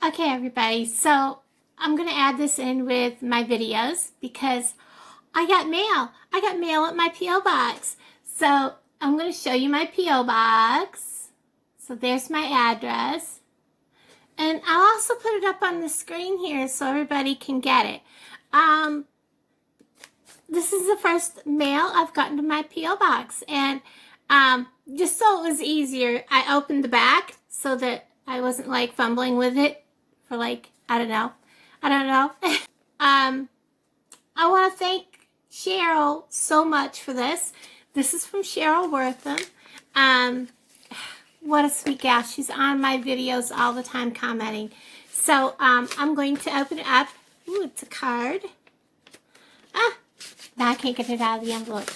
Okay, everybody, so I'm going to add this in with my videos because I got mail. I got mail at my P.O. box. So I'm going to show you my P.O. box. So there's my address. And I'll also put it up on the screen here so everybody can get it. This is the first mail I've gotten to my P.O. box. And just so it was easier, I opened the back so that I wasn't like fumbling with it for like, I don't know. I want to thank Cheryl so much for this. This is from Cheryl Wortham. What a sweet gal. She's on my videos all the time commenting. So I'm going to open it up. Ooh, it's a card. Now I can't get it out of the envelope.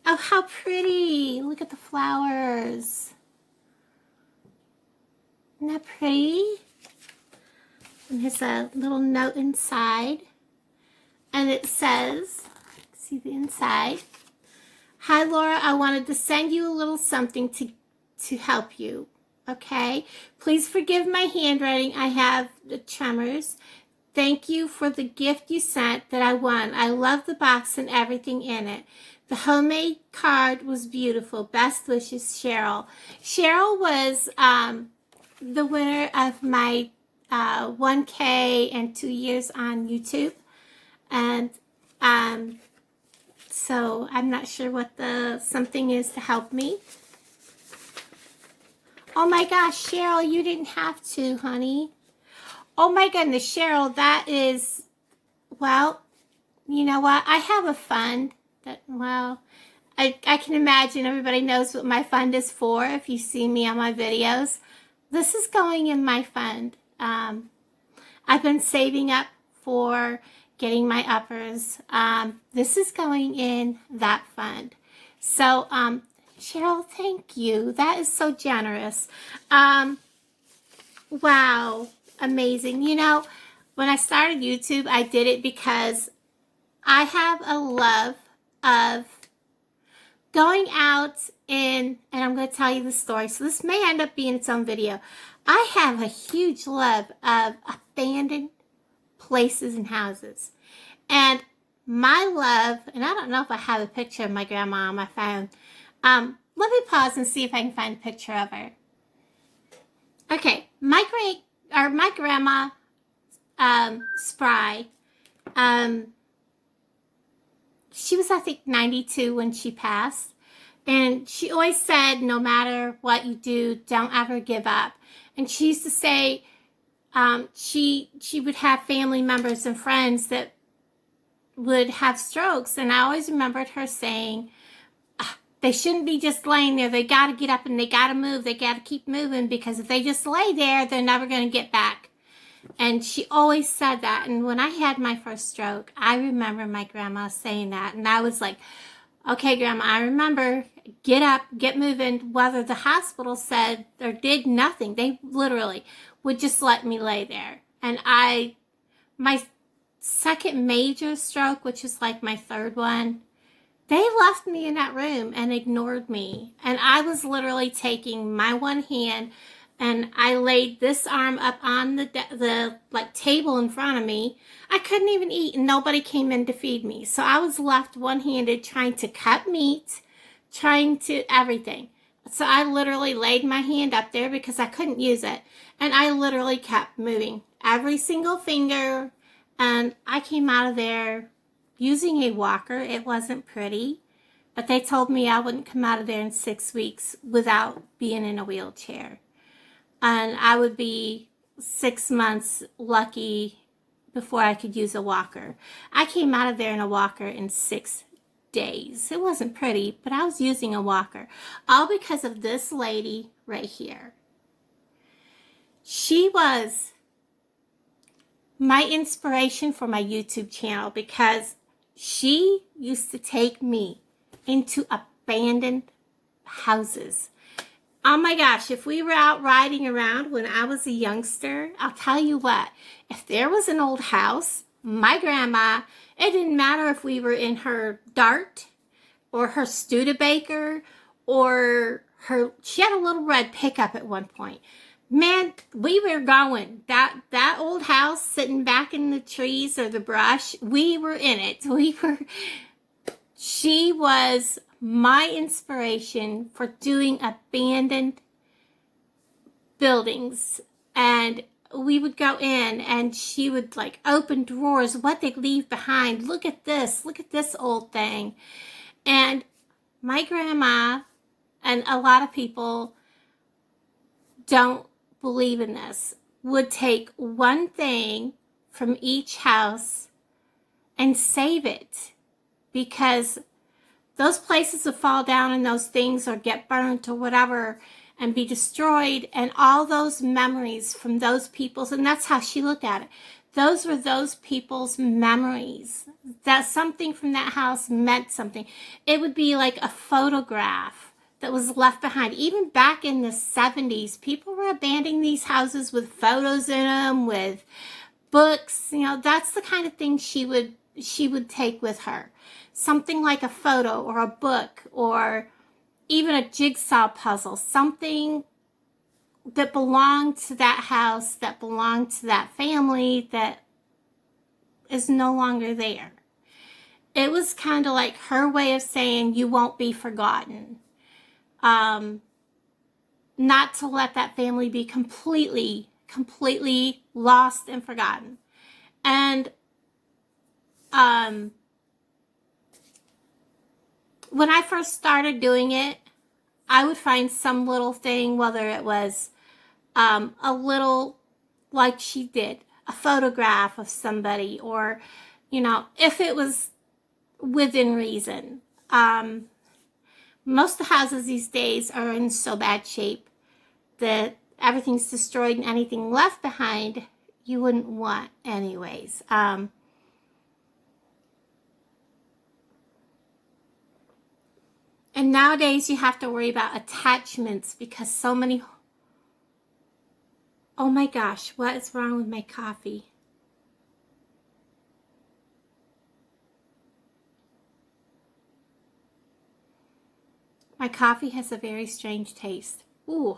Oh, how pretty. Look at the flowers. Isn't that pretty? And there's a little note inside. And it says, see the inside. Hi, Laura. I wanted to send you a little something to help you. Okay? Please forgive my handwriting. I have the tremors. Thank you for the gift you sent that I won. I love the box and everything in it. The homemade card was beautiful. Best wishes, Cheryl. Cheryl was the winner of my 1K and 2 years on YouTube. And so I'm not sure what the something is to help me. Oh my gosh, Cheryl, you didn't have to, honey. Oh my goodness, Cheryl, that is, well, you know what? I have a fund that, well, I can imagine everybody knows what my fund is for if you see me on my videos. This is going in my fund. I've been saving up for getting my uppers. This is going in that fund. So, Cheryl, thank you. That is so generous. Wow, amazing. You know, when I started YouTube, I did it because I have a love of going out and I'm going to tell you the story. So this may end up being its own video. I have a huge love of abandoned places and houses. And my love, and I don't know if I have a picture of my grandma on my phone. Let me pause and see if I can find a picture of her. Okay, my grandma, Spry, she was, I think, 92 when she passed. And she always said, no matter what you do, don't ever give up. And she used to say, she would have family members and friends that would have strokes. And I always remembered her saying, they shouldn't be just laying there. They got to get up and they got to move. They got to keep moving because if they just lay there, they're never going to get back. And she always said that. And when I had my first stroke, I remember my grandma saying that. And I was like, okay, Grandma, I remember. Get up, get moving. Whether the hospital said or did nothing, they literally would just let me lay there. And my second major stroke, which is like my third one, they left me in that room and ignored me. And I was literally taking my one hand and I laid this arm up on the like table in front of me. I couldn't even eat and nobody came in to feed me. So I was left one-handed trying to cut meat, trying to everything. So I literally laid my hand up there because I couldn't use it. And I literally kept moving every single finger. And I came out of there using a walker. It wasn't pretty. But they told me I wouldn't come out of there in 6 weeks without being in a wheelchair. And I would be 6 months lucky before I could use a walker. I came out of there in a walker in 6 days. It wasn't pretty, but I was using a walker. All because of this lady right here. She was my inspiration for my YouTube channel because she used to take me into abandoned houses. Oh my gosh, if we were out riding around when I was a youngster, I'll tell you what, if there was an old house, my grandma, it didn't matter if we were in her Dart or her Studebaker or she had a little red pickup at one point. man, we were going. That old house sitting back in the trees or the brush, we were in it. She was my inspiration for doing abandoned buildings. And we would go in and she would like open drawers, what they leave behind. Look at this old thing. And my grandma and a lot of people don't believe in this, would take one thing from each house and save it, because those places will fall down and those things or get burnt or whatever and be destroyed, and all those memories from those people's, and that's how she looked at it. Those were those people's memories. That something from that house meant something. It would be like a photograph that was left behind. Even back in the 70s, people were abandoning these houses with photos in them, with books. You know, that's the kind of thing she would take with her. Something like a photo or a book or even a jigsaw puzzle. Something that belonged to that house, that belonged to that family, that is no longer there. It was kind of like her way of saying, you won't be forgotten. Not to let that family be completely lost and forgotten. And when I first started doing it, I would find some little thing, whether it was a little, like she did, a photograph of somebody, or, you know, if it was within reason. Most of the houses these days are in so bad shape that everything's destroyed, and anything left behind you wouldn't want anyways. And nowadays you have to worry about attachments because so many... Oh my gosh, what is wrong with my coffee? My coffee has a very strange taste. Ooh.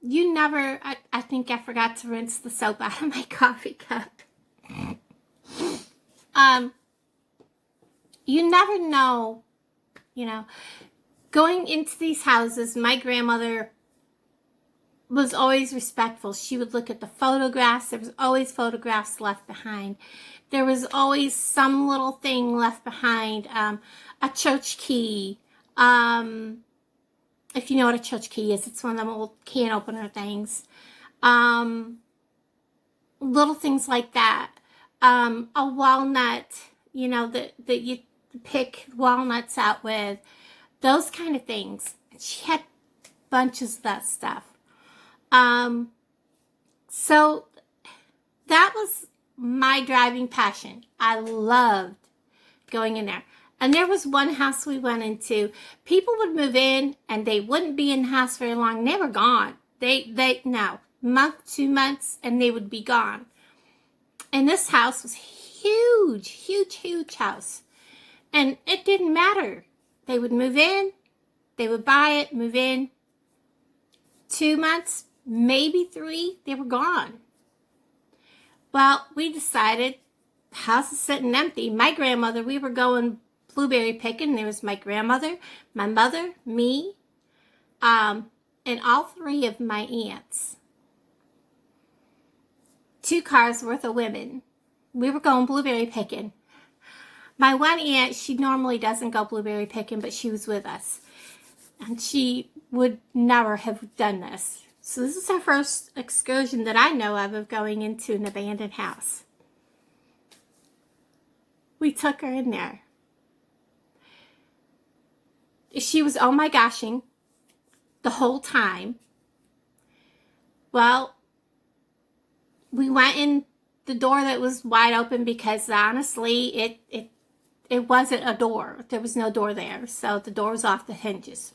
You never, I think I forgot to rinse the soap out of my coffee cup. You never know, you know, going into these houses, my grandmother was always respectful. She would look at the photographs. There was always photographs left behind. There was always some little thing left behind. A church key. If you know what a church key is, it's one of them old can opener things. Little things like that. A walnut, you know, that you pick walnuts out with. Those kind of things. She had bunches of that stuff. So that was my driving passion. I loved going in there. And there was one house we went into. People would move in and they wouldn't be in the house very long. They were gone. No, month, 2 months, and they would be gone. And this house was huge house. And it didn't matter. They would move in, they would buy it, move in. 2 months, maybe 3, they were gone. Well, we decided the house is sitting empty. My grandmother, we were going blueberry picking. There was my grandmother, my mother, me, and all 3 of my aunts. 2 cars worth of women. We were going blueberry picking. My one aunt, she normally doesn't go blueberry picking, but she was with us. And she would never have done this. So this is our first excursion that I know of going into an abandoned house. We took her in there. She was oh my goshing the whole time. Well, we went in the door that was wide open because honestly, it wasn't a door. There was no door there. So the door was off the hinges.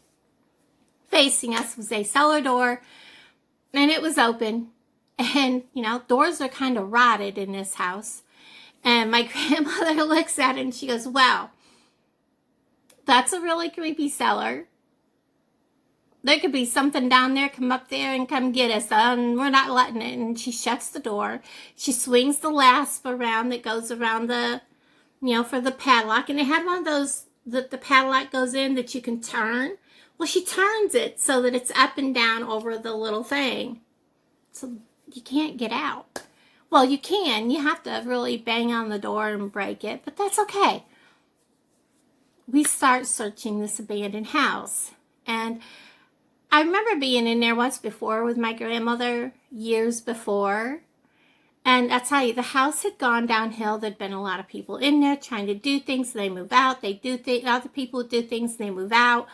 Facing us was a cellar door, and it was open. And, you know, doors are kind of rotted in this house. And my grandmother looks at it and she goes, well, that's a really creepy cellar. there could be something down there, come up there and come get us. We're not letting it. And she shuts the door. She swings the lasp around that goes around the, for the padlock. And it had one of those that the padlock goes in that you can turn. Well, she turns it so that it's up and down over the little thing. So you can't get out. Well, you can. You have to really bang on the door and break it, but that's okay. We start searching this abandoned house. And I remember being in there once before with my grandmother years before. And I tell you, the house had gone downhill. There'd been a lot of people in there trying to do things. They move out. They do things. Other people would do things. They move out.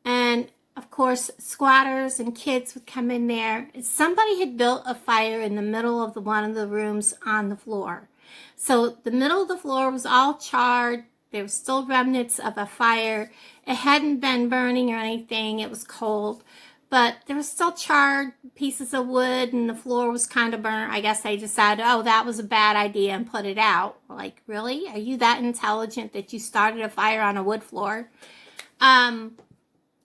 And of course, squatters and kids would come in there. Somebody had built a fire in the middle of one of the rooms on the floor. So the middle of the floor was all charred. There were still remnants of a fire. It hadn't been burning or anything. It was cold. But there was still charred pieces of wood and the floor was kind of burnt. I guess they decided, oh, that was a bad idea and put it out. Like, really? Are you that intelligent that you started a fire on a wood floor?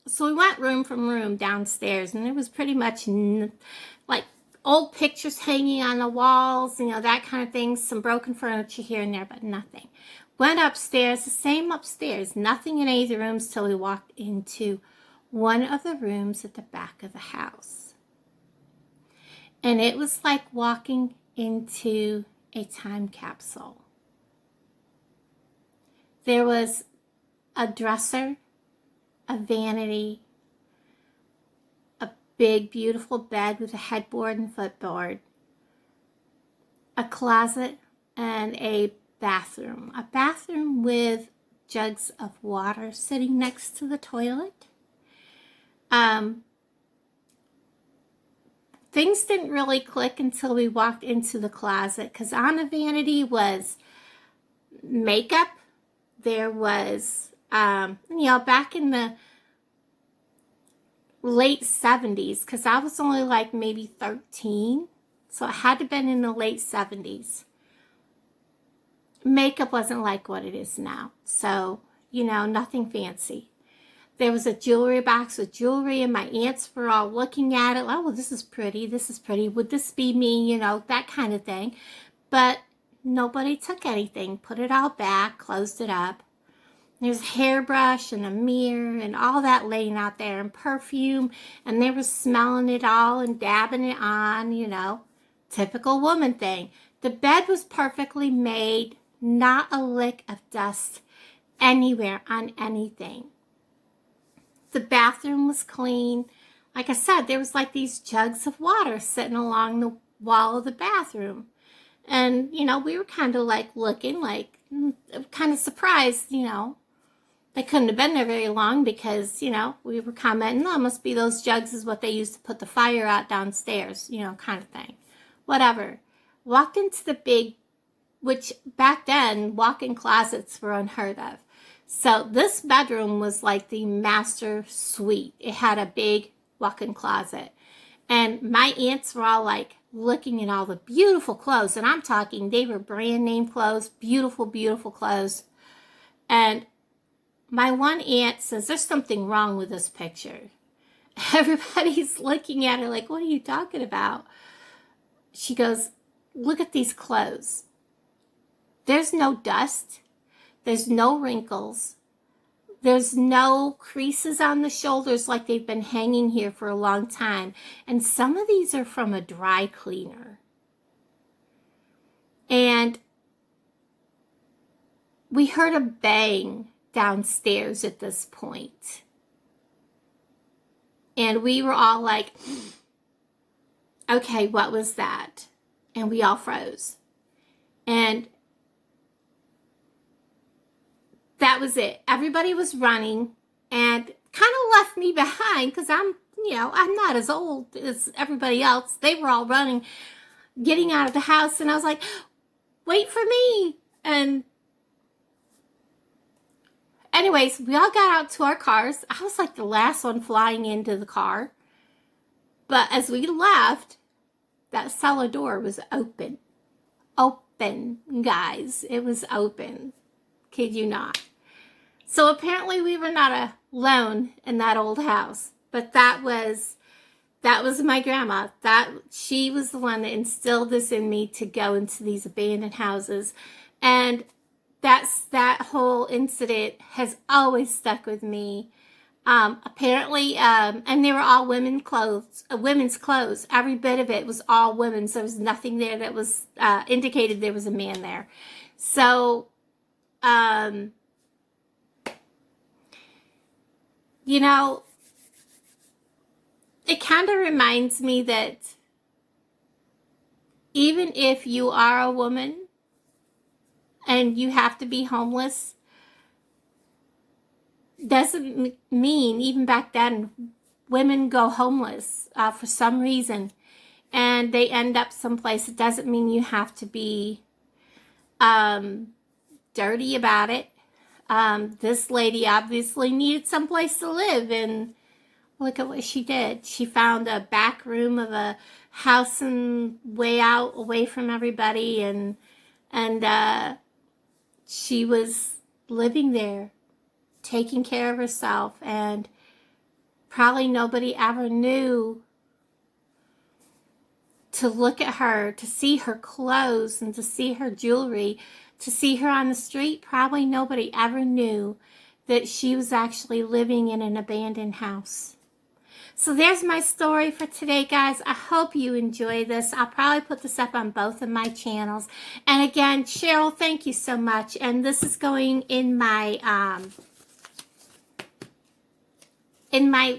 So we went room from room downstairs, and there was pretty much like old pictures hanging on the walls, that kind of thing. Some broken furniture here and there, but nothing. Went upstairs, the same upstairs, nothing in any of the rooms till we walked into one of the rooms at the back of the house. And it was like walking into a time capsule. There was a dresser, a vanity, a big, beautiful bed with a headboard and footboard, a closet, and a bathroom. A bathroom with jugs of water sitting next to the toilet. Things didn't really click until we walked into the closet, because on the vanity was makeup. There was back in the late 70s, because I was only like maybe 13, so it had to have been in the late 70s. Makeup wasn't like what it is now, so, nothing fancy. There was a jewelry box with jewelry, and my aunts were all looking at it. Oh, well, this is pretty. This is pretty. Would this be me? That kind of thing. But nobody took anything. Put it all back, closed it up. There's a hairbrush and a mirror and all that laying out there, and perfume. And they were smelling it all and dabbing it on, typical woman thing. The bed was perfectly made. Not a lick of dust anywhere on anything. The bathroom was clean. Like I said, there was like these jugs of water sitting along the wall of the bathroom. And, we were kind of like looking like, kind of surprised, They couldn't have been there very long because, we were commenting, oh, must be those jugs is what they used to put the fire out downstairs, kind of thing. Whatever. Walked into the big, which back then, walk-in closets were unheard of. So this bedroom was like the master suite. It had a big walk-in closet. And my aunts were all like looking at all the beautiful clothes. And I'm talking, they were brand name clothes, beautiful, beautiful clothes. And my one aunt says, there's something wrong with this picture. Everybody's looking at her like, what are you talking about? She goes, look at these clothes. There's no dust. There's no wrinkles. There's no creases on the shoulders like they've been hanging here for a long time. And some of these are from a dry cleaner. And we heard a bang downstairs at this point. And we were all like, okay, what was that? And we all froze. And that was it. Everybody was running and kind of left me behind because I'm not as old as everybody else. They were all running, getting out of the house. And I was like, wait for me. And anyways, we all got out to our cars. I was like the last one flying into the car. But as we left, that cellar door was open. Open, guys. It was open. Kid you not. So apparently we were not alone in that old house. But that was my grandma. She was the one that instilled this in me to go into these abandoned houses. And that whole incident has always stuck with me. Apparently, and they were all women's clothes. Every bit of it was all women's. There was nothing there that was indicated there was a man there. So, you know, it kind of reminds me that even if you are a woman and you have to be homeless, doesn't mean, even back then, women go homeless for some reason and they end up someplace. It doesn't mean you have to be dirty about it. This lady obviously needed someplace to live, and look at what she did. She found a back room of a house and way out, away from everybody, and she was living there, taking care of herself, and probably nobody ever knew to look at her, to see her clothes and to see her jewelry, to see her on the street. Probably nobody ever knew that she was actually living in an abandoned house. So there's my story for today, guys. I hope you enjoy this. I'll probably put this up on both of my channels. And again, Cheryl, thank you so much. And this is going in my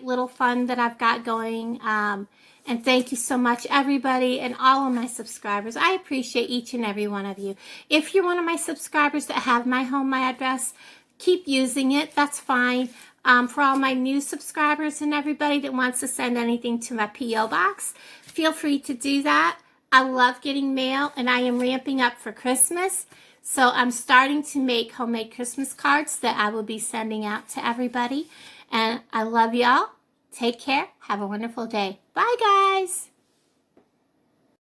little fund that I've got going. And thank you so much, everybody, and all of my subscribers. I appreciate each and every one of you. If you're one of my subscribers that have my home, my address, keep using it. That's fine. For all my new subscribers and everybody that wants to send anything to my P.O. box, feel free to do that. I love getting mail, and I am ramping up for Christmas. So I'm starting to make homemade Christmas cards that I will be sending out to everybody. And I love y'all. Take care. Have a wonderful day. Bye, guys.